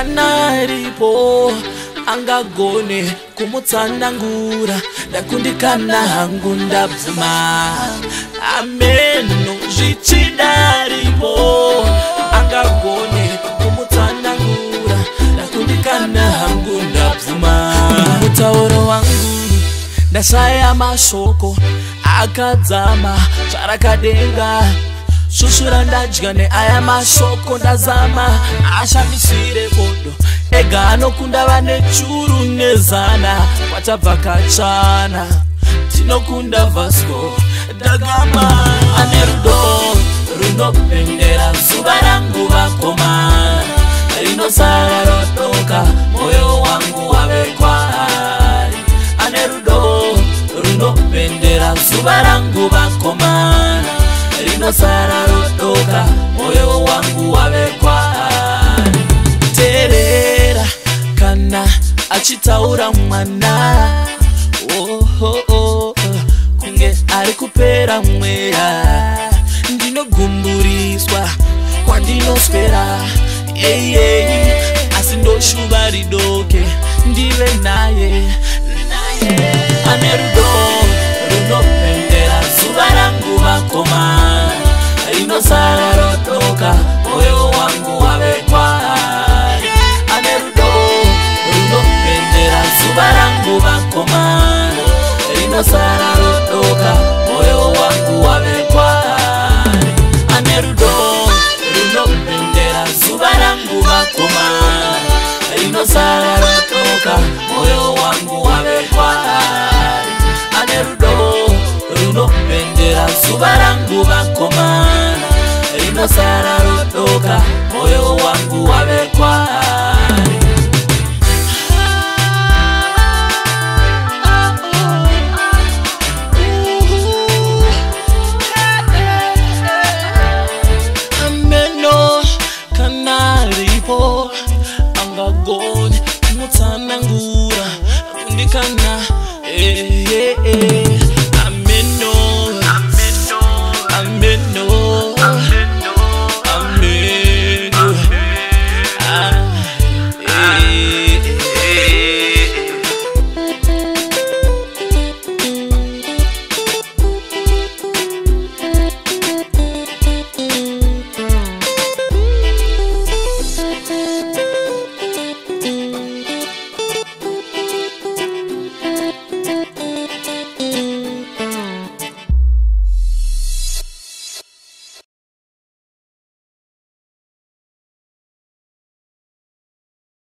kanaripo angagone kumutsanangura ndakundikana hangu ndabvuma ameno zvichidaripo angagone kumutsanangura ndakundikana hangu ndabvuma mutauro wangu ndashaya mashoko akadzama zvarakadenga shushura ndadya neaya mashoko ndazama ashamisire bodo ega anokunda vane churu nezana kwachabva kachana tinokunda Vasco da Gama ane rudo runopendera zuva rangu vakoma rinosara rotoka moyo wangu wave kwaari ane rudo runopendera zuva rangu vakoma rinosara rotoka moyo wangu wave kwaari terera kana achitaura mwana kunge ari kupera mweya ndinogumburiswa kwandinoswera asi ndoshuva ridoke ndive naye ane rudo runopendera zuva rangu vakoma rinosara rotoka moyo wangu wave kwaari ane rudo runopendera zuva rangu vakoma rinosara rotoka moyo wangu wave kwaari ane rudo runopendera zuva rangu vakoma rinosara rotoka moyo wangu wave kwaari ane rudo runopendera zuva rangu vakoma rinosara rotoka moyo wangu wave kwaari ameno kanaripo angagone kumutsanangura kundikana